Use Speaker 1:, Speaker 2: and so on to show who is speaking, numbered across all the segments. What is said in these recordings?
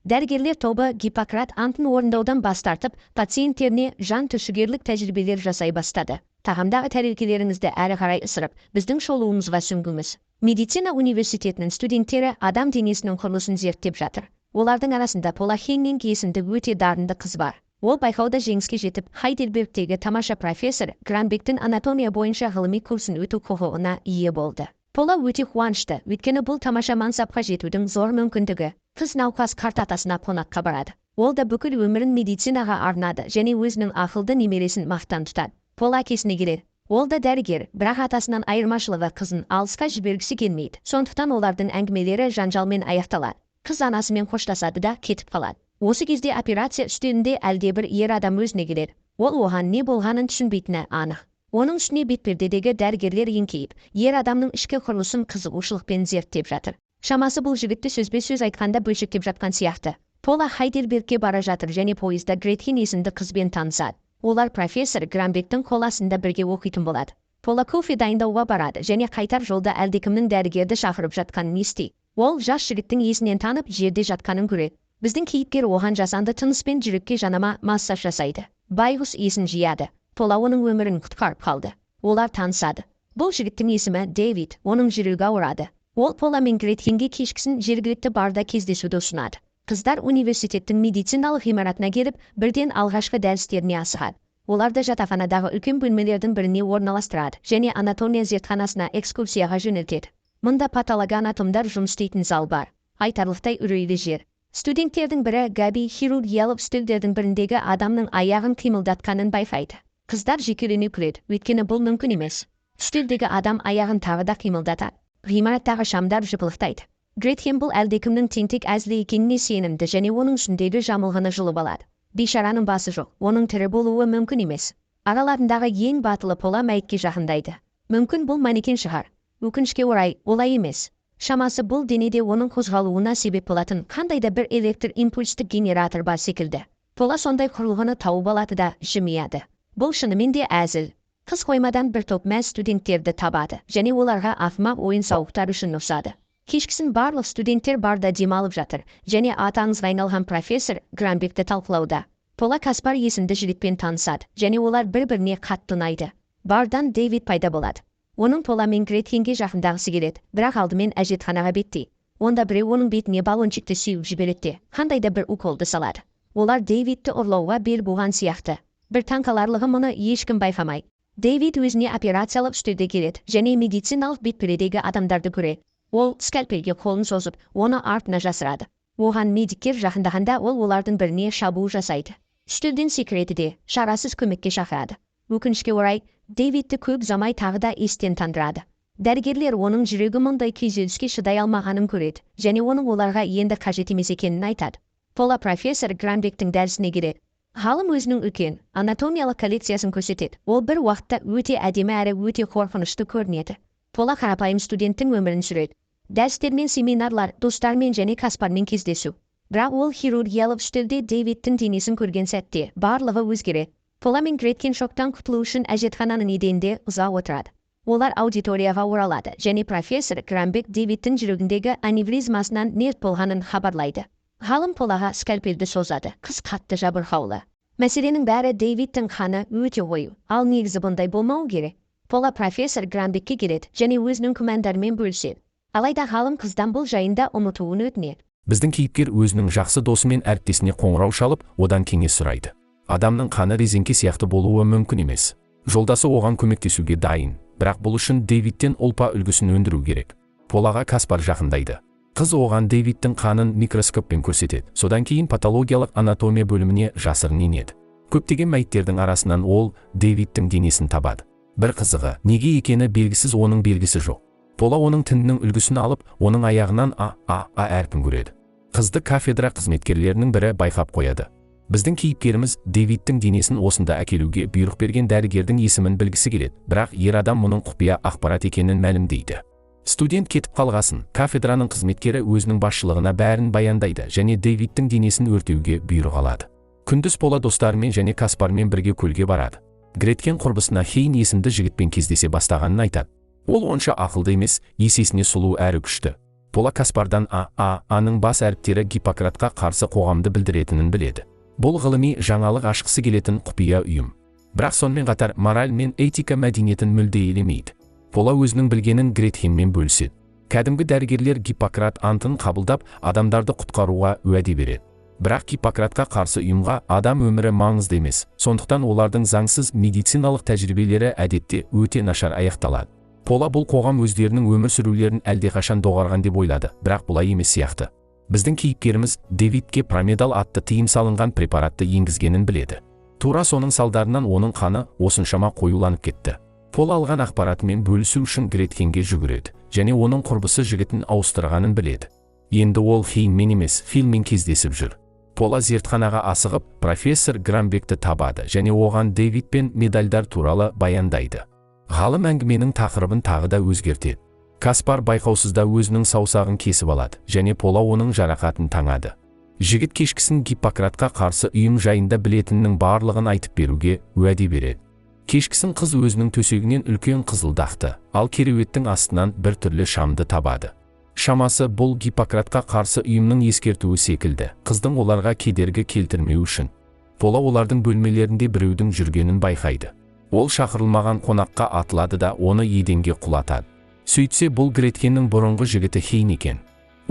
Speaker 1: Дәрігерлер тобы Гиппократ антын орындаудан бас тартып, пациенттеріне жан түршігерлік тәжірибелер жасай бастады. Тағамдағы тәрелкелеріңізді әрі қарай ысырып, біздің шолуымызға сүңгіңіз. Медицина университетінің студенттері адам денесінің құрылысын зерттеп жатыр. Олардың арасында Пола Хеннинг есімді өте дарынды қыз бар. Ол байқауда жеңіске жетіп, Хайдельбергтегі тамаша профессор Гранбектің анатомия бойынша ғылыми курсын өту құқығына ие болды. Пола өте қуанышты, өйткені бұл тамаша мансапқа жетудің зор мүмкіндігі. Қыз науқас қарт атасына қонаққа барады. Ол да бүкіл өмірін медицинаға арнады және өзінің ақылды немересін мақтан тұтады. Пола әкесіне келеді. Ол да дәрігер, бірақ атасынан айырмашылығы қызын алысқа жібергісі келмейді. Сондықтан олардың әңгімелері жанжалмен аяқталады. Қыз анасымен қоштасады да кетіп қалады. Осы кезде операция үстелінде әлдебір ер адам өзіне келеді. Ол оған не болғанын түсінбейтіні анық. Оның үстіне бетпердедегі дәрігерлер еңкейіп, ер адамның ішкі құрылысын қызығушылықпен зерттеп жатыр. Шамасы бұл жігітті сөзбе-сөз айтқанда бөлшектеп жатқан сияқты. Пола Хайдельбергке бара жатыр және пойызда Гретхен есімді қызбен танысады. Олар профессор Гранбектің қол астында бірге оқитын болады. Пола кофе дайындауға барады және қайтар жолда әлдекімнің дәрігерді шақырып жатқанын естиді. Ол жас жігіттің есінен танып, жерде жатқанын көреді. Біздің кейіпкер оған жасанды тыныспен жүрекке жанама массаж жасайды. Байғұс есін жияды. Пола оның өмірін құтқарып қалды. Олар танысады. Бұл жігіттің есімі Дэвид, оның жүрегі ауырады. Ол Пола мен Гретхенге кешкісін жергілікті барда кездесуді ұсынады. Қыздар университеттің медициналық ғимаратына келіп, бірден алғашқы дәрістеріне асығады. Оларды жатақханадағы үлкен бөлмелердің біріне орналастырады және анатомия зертханасына экскурсияға жөнелтеді. Мұнда патологоанатомдар жұмыс істейтін зал бар. Айтарлықтай үрейлі жер. Студенттердің бірі Габи хирургиялық үстелдердің біріндегі адамның аяғын қимылдатқанын байқайды. Қыздар жекелене күледі, өйткені бұл мүмкін емес. Үстелдегі адам аяғын тағы да қимылдатады. Ғимараттағы шамдар жыпылықтайды. Гретхен бұл әлдекімнің тентек әзілі екеніне сенімді және оның үстіндегі жамылғыны жұлып алады. Бейшараның басы жоқ, оның тірі болуы мүмкін емес. Араларындағы ең батылы Пола мәйітке жақындайды. Мүмкін бұл манекен шығар. Өкінішке орай, олай емес. Шамасы бұл денеде оның қозғалуына себеп болатын қандай да бір электр импульстік генератор бар секілді. Пола сондай құрылғыны тауып алады да жымияды. Бұл шынымен де әзіл. Қыз қоймадан бір топ мәз студенттерді табады және оларға ақымақ ойын-сауықтар үшін ұсады. Кешкісін барлық студенттер барда демалып жатыр және аты аңызға айналған профессор Гранбекті талқылауда. Пола Каспар есімді жігітпен танысады және олар бір-біріне қатты ұнайды. Бардан Дэвид пайда болады. Оның Пола мен Гретхенге жақындағысы келеді, бірақ алдымен әжетханаға беттейді. Онда біреу оның бетіне баллончикті сеуіп жібереді, қандай да бір уколды салады. Олар Дэвидті ұрлауға бел буған сияқты. Бір таңқаларлығы мұны ешкім байқамайды. Дэвид өзіне операциялық үстелде келеді және медициналық бетпердедегі адамдарды көреді. Ол скальпельге қолын созып, оны артына жасырады. Оған медиктер жақындағанда ол олардың біріне шабуыл жасайды. Үстелден секіреді де, шарасыз көмекке шақырады. Өкінішке орай, Дэвидті көп ұзамай тағы да естен тандырады. Дәрігерлер оның жүрегі мұндай күйзеліске шыдай алмағанын көреді және оның оларға енді қажет емес екенін айтады. Пола профессор Гранбектің дәрісіне келеді. Ғалым өзінің үлкен анатомиялық коллекциясын көрсетеді. Ол бір уақытта өте әдемі әрі өте қорқынышты көрінеді. Пола қарапайым студенттің өмірін сүреді. Дәрістер мен семинарлар, достармен және Каспармен кездесу. Бірақ ол хирургиялық үстелде Дэвидтің денесін көрген сәтте барлығы өзгереді. Пола мен Гретхен шоктан құтылу үшін әжетхананың еденінде ұзақ отырады. Олар аудиторияға оралады және профессор Гранбек Дэвидтің жүрегіндегі аневризмасынан мерт болғанын хабарлайды. Ғалым Полаға скальпельді созады. Қыз қатты жабырқаулы. Мәселенің бәрі Дэвидтің қаны өте қою, ал негізі бұндай болмау керек. Пола профессор Гранбекке келеді және өзінің күмәндарымен бөліседі. Алайда ғалым қыздан бұл жайында ұмытуын өтінеді.
Speaker 2: Біздің кейіпкер өзінің жақсы досы мен әріптесіне қоңырау шалып, одан кеңес сұрайды. Адамның қаны резеңке сияқты болуы мүмкін емес. Жолдасы оған көмектесуге дайын, бірақ бұл үшін Дэвидтен ұлпа үлгісін өндіру керек. Полаға Каспар жақындайды. Қыз оған Дэвидтің қанын микроскоппен көрсетеді. Содан кейін патологиялық анатомия бөліміне жасырын енеді. Көптеген мәйіттердің арасынан ол Дэвидтің денесін табады. Бір қызығы, неге екені белгісіз, оның белгісі жоқ. Пола оның тінінің үлгісін алып, оның аяғынан А әрпін көреді. Қызды кафедра қызметкерлерінің бірі байқап қояды. Біздің кейіпкеріміз Дэвидтің денесін осында әкелуге бұйрық берген дәрігердің есімін білгісі келеді, бірақ ер адам мұның құпия ақпарат екенін мәлімдейді. Студент кетіп қалғасын, кафедраның қызметкері өзінің басшылығына бәрін баяндайды және Дэвидтің денесін өртеуге бұйрық алады. Күндіз Пола достарымен және Каспармен бірге көлге барады. Гретхен құрбысына Хейн есімді жігітпен кездесе бастағанын айтады. Ол онша ақылды емес, есесіне сұлу әрі күшті. Пола Каспардан аның бас әріптері Гиппократқа қарсы қоғамды білдіретінін біледі. Бұл ғылыми жаңалық ашқысы келетін құпия ұйым. Бірақ сонымен қатар мораль мен этика мәдениетін мүлде елемейді. Пола өзінің білгенін Гретхенмен бөліседі. Кәдімгі дәрігерлер Гиппократ антын қабылдап, адамдарды құтқаруға уәде береді. Бірақ Гиппократқа қарсы ұйымға адам өмірі маңызды емес, сондықтан олардың заңсыз медициналық тәжірибелері әдетте өте нашар аяқталады. Пола бұл қоғам өздерінің өмір сүрулерін әлдеқашан доғарған деп ойлады, бірақ бұлай емес сияқты. Біздің кейіпкеріміз Дэвидке промедал атты тыйым салынған препаратты енгізгенін біледі. Тура соның салдарынан оның қаны осыншама қоюланып кетті. Пола алған ақпаратымен бөлісу үшін Гретхенге жүгіреді, және оның құрбысы жігітін ауыстырғанын біледі. Енді ол Хейнмен емес, Филмен кездесіп жүр. Пола зертханаға асығып, профессор Грамбекті табады және оған Дэвид пен медальдар туралы баяндайды. Ғалым әңгіменің тақырыбын тағы да өзгертеді. Каспар байқаусызда өзінің саусағын кесіп алады, және Пола оның жарақатын таңады. Жігіт кешкісін Гиппократқа қарсы ұйым жайында білетіннің барлығын айтып беруге уәде береді. Кешкісін қыз өзінің төсегінен үлкен қызыл дақты, ал кереуеттің астынан бір түрлі шамды табады. Шамасы бұл Гиппократқа қарсы ұйымның ескертуі секілді, қыздың оларға кедергі келтірмеу үшін. Пола олардың бөлмелерінде біреудің жүргенін байқайды. Ол шақырылмаған қонаққа атылады да оны еденге құлатады. Сөйтсе бұл Гретхеннің бұрынғы жігіті Хейн екен.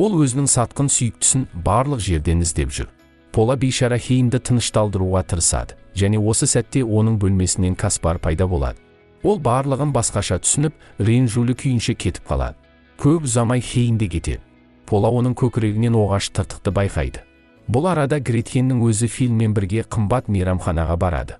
Speaker 2: Ол өзінің сатқын сүйіктісін барлық жерден іздеп жүр. Пола бейшара Хейнді тынышталдыруға тырысады, және осы сәтте оның бөлмесінен Каспар пайда болады. Ол барлығын басқаша түсініп, ренжулі күйінше кетіп қалады. Көп ұзамай Хейн де кетеді. Пола оның көкірегінен оғаш тыртықты байқайды. Бұл арада Гретхеннің өзі Филмен бірге қымбат мейрамханаға барады.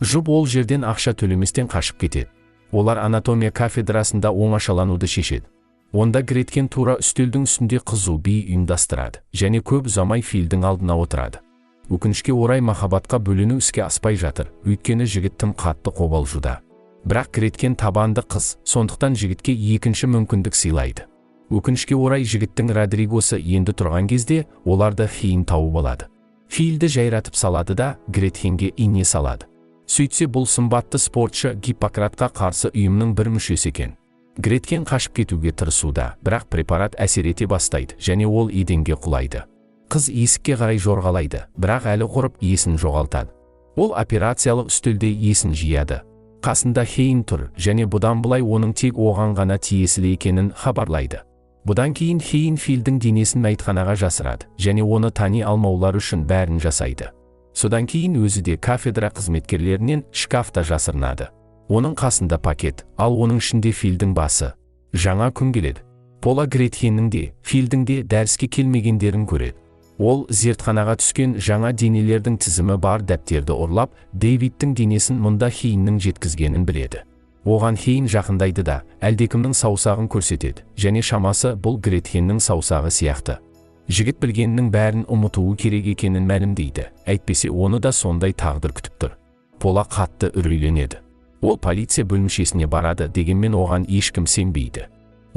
Speaker 2: Жұп ол жерден ақша төлеместен қашып кетеді. Олар анатомия кафедрасында оңашалануды шешеді. Онда Гретхен тура үстелдің үстінде қызу би ұйымдастырады, және көп ұзамай Филдің алдына отырады. Өкінішке орай махаббатқа бөлену іске аспай жатыр, өйткені жігіт тым қатты қобалжуда. Бірақ Гретхен табанды қыз, сондықтан жігітке екінші мүмкіндік сыйлайды. Өкінішке орай жігіттің Родригосы енді тұрған кезде оларды Хейн тауып алады. Филді жайратып салады да Гретхенге ине салады. Сөйтсе бұл сымбатты спортшы Гиппократқа қарсы ұйымның бір мүшесі екен. Гретхен қашып кетуге тырысуда, бірақ препарат әсер ете бастайды, және ол еденге құлайды. Қыз есікке қарай жорғалайды, бірақ әлі құрып есін жоғалтады. Ол операциялық үстелде есін жияды. Қасында Хейн тұр, және бұдан бұлай оның тек оған ғана тиесілі екенін хабарлайды. Бұдан кейін Хейн Филдің денесін мәйітханаға жасырады, және оны тани алмаулар үшін бәрін жасайды. Содан кейін өзі де кафедра қызметкерлерінен шкафта жасырынады. Оның қасында пакет, ал оның ішінде Филдің басы. Жаңа күн келеді. Пола Гретхеннің де, Филдің де дәріске келмегендерін көреді. Ол зертханаға түскен жаңа денелердің тізімі бар дәптерді ұрлап, Дэвидтің денесін мұнда Хейннің жеткізгенін біледі. Оған Хейн жақындайды да, әлдекімнің саусағын көрсетеді, және шамасы бұл Гретхеннің саусағы сияқты. Жігіт білгенінің бәрін ұмытуы керек екенін мәлімдейді, әйтпесе оны да сондай тағдыр күтіп тұр. Пола қатты үрейленеді. Ол полиция бөлімшесіне барады, дегенмен оған ешкім сенбейді.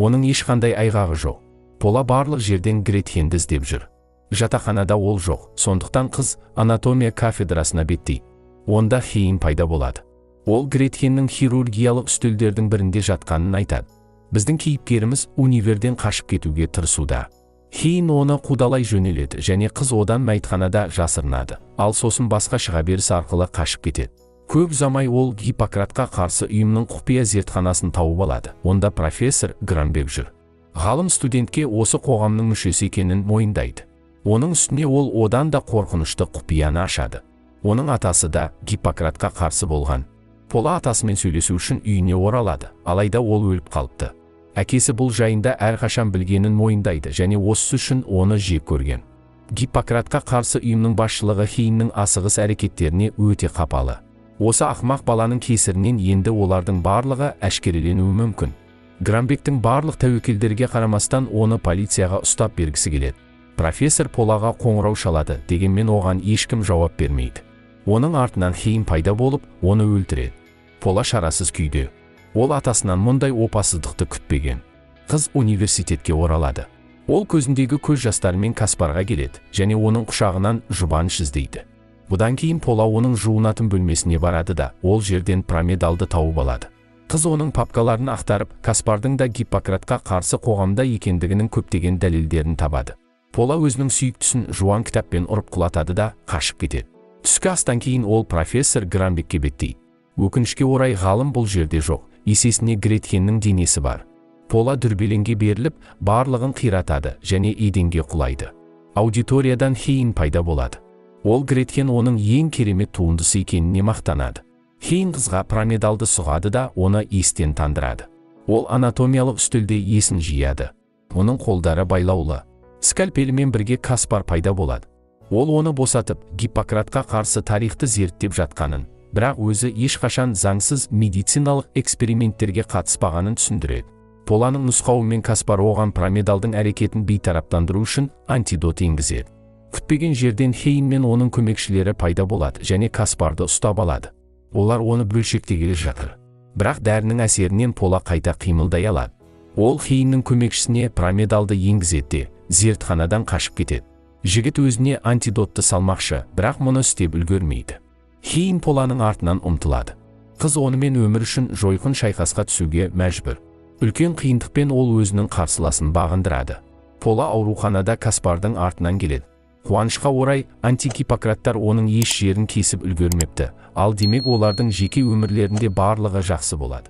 Speaker 2: Оның ешқандай айғағы жоқ. Пола барлық жерден Гретхенді іздеп жүр. Жатақханада ол жоқ, сондықтан қыз анатомия кафедрасына беттейді. Онда Хейн пайда болады. Ол Гретхеннің хирургиялық үстелдердің бірінде жатқанын айтады. Біздің кейіпкеріміз универден қашып кетуге тырысуда. Хейн оны қудалай жөнеледі, және қыз одан мәйітханада жасырынады, ал сосын басқа шыға беріс арқылы қашып кетеді. Көп ұзамай ол Гиппократқа қарсы ұйымның құпия зертханасын тауып алады. Онда профессор Грамбек жүр. Ғалым студентке осы қоғамның мүшесі екенін мойындайды. Оның үстіне ол одан да қорқынышты құпияны ашады. Оның атасы да Гиппократқа қарсы болған. Пола атасымен сөйлесу үшін үйіне оралады, алайда ол өліп қалыпты. Әкесі бұл жайында әрқашан білгенін мойындайды, және осы үшін оны жек көрген. Гиппократқа қарсы ұйымның басшылығы Хейннің асығыс әрекеттеріне өте қапалы. Осы ақымақ баланың кесірінен енді олардың барлығы әшкереленуі мүмкін. Грамбектің барлық тәуекелдерге қарамастан оны полицияға ұстап бергісі келеді. Профессор Полаға қоңырау шалады, дегенмен оған ешкім жауап бермейді. Оның артынан Хейн пайда болып, оны өлтіреді. Пола шарасыз күйде. Ол атасынан мұндай опасыздықты күтпеген. Қыз университетке оралады. Ол көзіндегі көз жастарымен Каспарға келеді, және оның құшағынан жұбаныш іздейді. Бұдан кейін Пола оның жуынатын бөлмесіне барады да, ол жерден промедалды тауып алады. Қыз оның папкаларын ақтарып, Каспардың да Гиппократқа қарсы қоғамда екендігінің көптеген дәлелдерін табады. Пола өзінің сүйіктісін жуан кітаппен ұрып құлатады да қашып кетеді. Түскі астан кейін ол профессор Гранбекке беттейді. Өкінішке орай ғалым бұл жерде жоқ, есесіне Гретхеннің денесі бар. Пола дүрбелеңге беріліп, барлығын қиратады және еденге құлайды. Аудиториядан Хейн пайда болады. Ол Гретхен оның ең керемет туындысы екеніне мақтанады. Хейн қызға пирамидалды сұғады да оны естен тандырады. Ол анатомиялық үстелде есін жияды. Оның қолдары байлаулы. Скальпелімен бірге Каспар пайда болады. Ол оны босатып, Гиппократқа қарсы тарихты зерттеп жатқанын, бірақ өзі ешқашан заңсыз медициналық эксперименттерге қатыспағанын түсіндіреді. Поланың нұсқауымен Каспар оған пирамидалдың әрекетін бейтараптандыру үшін антидот енгізеді. Күтпеген жерден Хейн мен оның көмекшілері пайда болады және Каспарды ұстап алады. Олар оны бөлшектегелі жатыр. Бірақ дәрінің әсерінен Пола қайта қимылдай алады. Ол Хейннің көмекшісіне пирамидалды енгізеді, зертханадан қашып кетеді. Жігіт өзіне антидотты салмақшы, бірақ мұны істеп үлгермейді. Хейн Поланың артынан ұмтылады. Қыз онымен өмір үшін жойқын шайқасқа түсуге мәжбүр. Үлкен қиындықпен ол өзінің қарсыласын бағындырады. Пола ауруханада Каспардың артынан келеді. Қуанышқа орай, антигиппократтар оның еш жерін кесіп үлгермепті, ал демек олардың жеке өмірлерінде барлығы жақсы болады.